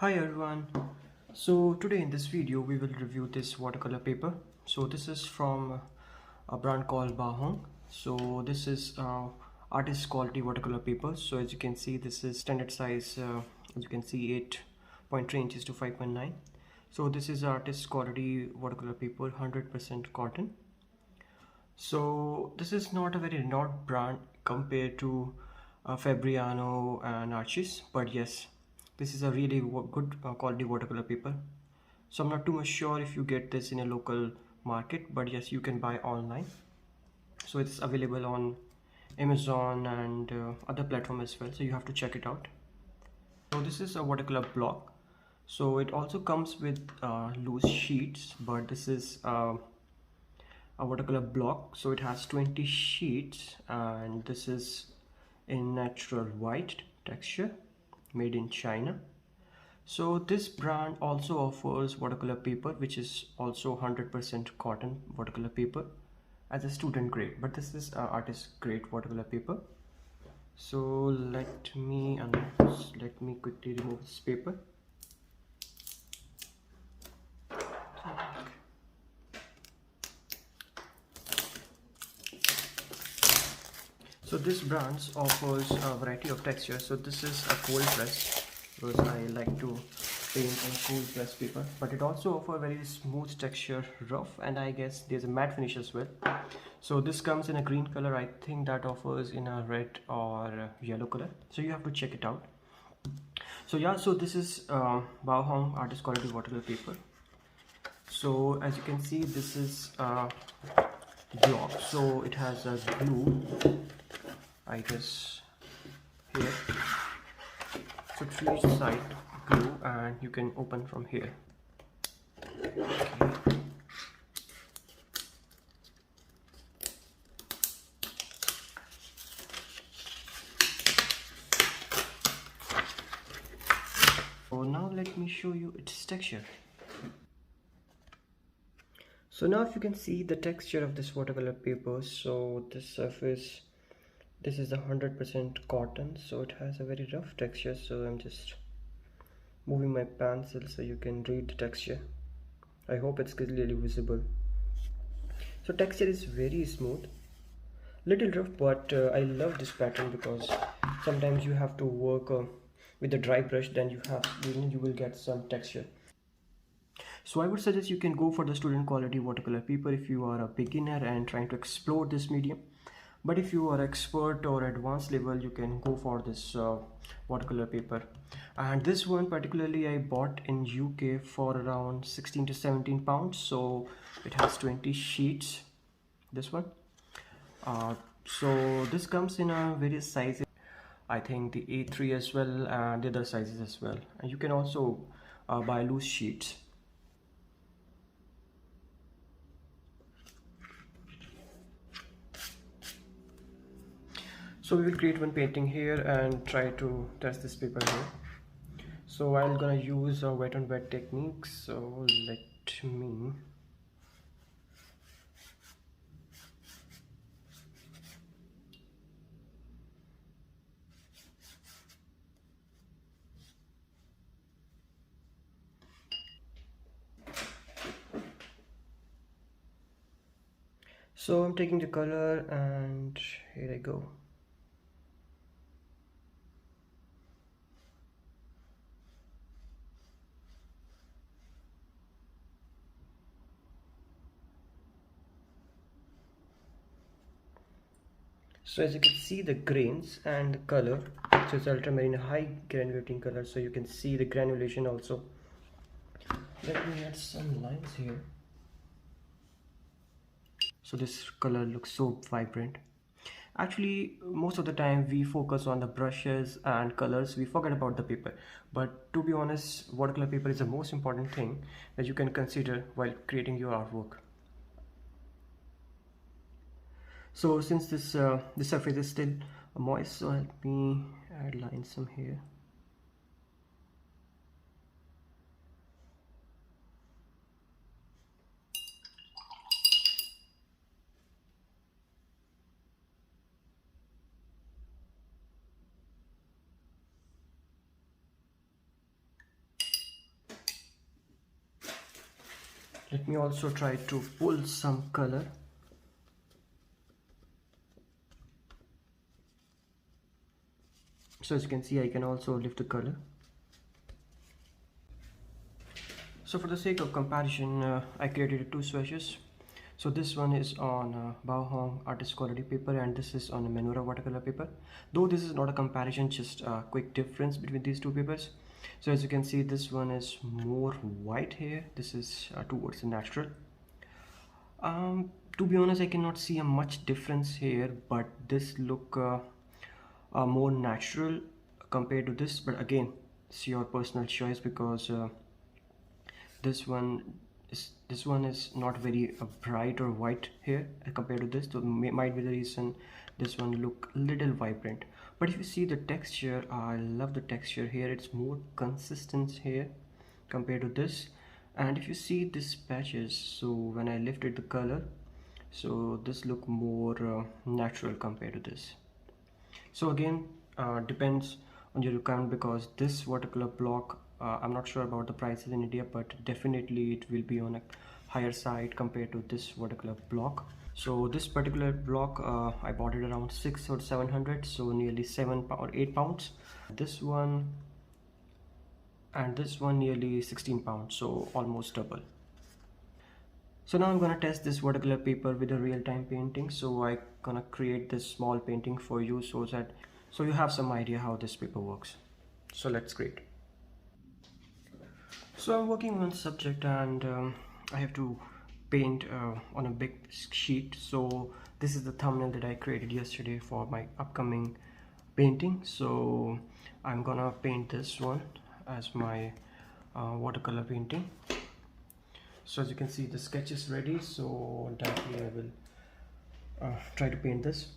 Hi everyone. So today in this video we will review this watercolor paper. So this is from a brand called Bahong. So this is artist quality watercolor paper. So as you can see, this is standard size, as you can see, 8.3 inches to 5.9. So this is artist quality watercolor paper, 100% cotton. So this is not a very renowned brand compared to Fabriano and Archie's, but yes, this is a really good quality watercolor paper. So I'm not too much sure if you get this in a local market, but yes, you can buy online. So it's available on Amazon and other platform as well. So you have to check it out. So this is a watercolor block. So it also comes with loose sheets, but this is a watercolor block, so it has 20 sheets, and this is in natural white texture, made in China. So this brand also offers watercolor paper, which is also 100% cotton watercolor paper as a student grade, but this is artist grade watercolor paper. So let me quickly remove this paper. So this brand offers a variety of textures. So this is a cold press because I like to paint on cold press paper, but it also offers very smooth texture, rough, and I guess there's a matte finish as well. So this comes in a green color. I think that offers in a red or yellow color. So you have to check it out. So yeah, so this is Bahong artist quality watercolor paper. So as you can see, this is block. So it has a glue, I guess, here. So to each side glue, and you can open from here. Okay. So now let me show you its texture. So now if you can see the texture of this watercolor paper, so this surface, this is 100% cotton, so it has a very rough texture. So I'm just moving my pencil so you can read the texture. I hope it's clearly visible. So texture is very smooth, little rough, but I love this pattern because sometimes you have to work with a dry brush, then you will get some texture. So I would suggest you can go for the student quality watercolor paper if you are a beginner and trying to explore this medium. But if you are expert or advanced level, you can go for this watercolor paper. And this one particularly I bought in UK for around 16 to 17 pounds. So it has 20 sheets, this one. So this comes in various sizes. I think the A3 as well, and the other sizes as well. And you can also buy loose sheets. So we will create one painting here and try to test this paper here. So I'm gonna use a wet on wet technique. So let me so I'm taking the color and here I go. So as you can see, the grains and the color, so it's ultramarine high granulating color, so you can see the granulation also. Let me add some lines here. So this color looks so vibrant. Actually, most of the time we focus on the brushes and colors, we forget about the paper. But to be honest, watercolor paper is the most important thing that you can consider while creating your artwork. So since this surface is still moist, so let me add lines some here. Let me also try to pull some color. So as you can see, I can also lift the color. So for the sake of comparison, I created two swatches. So this one is on Bao Hong artist quality paper, and this is on a Menura watercolor paper. Though this is not a comparison, just a quick difference between these two papers. So as you can see, this one is more white here. This is towards the natural. To be honest, I cannot see a much difference here, but this look more natural compared to this. But again, it's your personal choice, because this one is not very bright or white here compared to this, so might be the reason this one look little vibrant. But if you see the texture, I love the texture here. It's more consistent here compared to this. And if you see these patches, so when I lifted the color, so this look more natural compared to this. So again, depends on your requirement, because this watercolor block, I'm not sure about the prices in India, but definitely it will be on a higher side compared to this watercolor block. So this particular block, I bought it around 600 or 700, so nearly 7 or 8 pounds. This one and this one nearly 16 pounds, so almost double. So now I'm gonna test this watercolor paper with a real-time painting. So I'm gonna create this small painting for you, so you have some idea how this paper works. So let's create. So I'm working on subject, and I have to paint on a big sheet. So this is the thumbnail that I created yesterday for my upcoming painting. So I'm gonna paint this one as my watercolor painting. So as you can see, the sketch is ready, so directly I will try to paint this.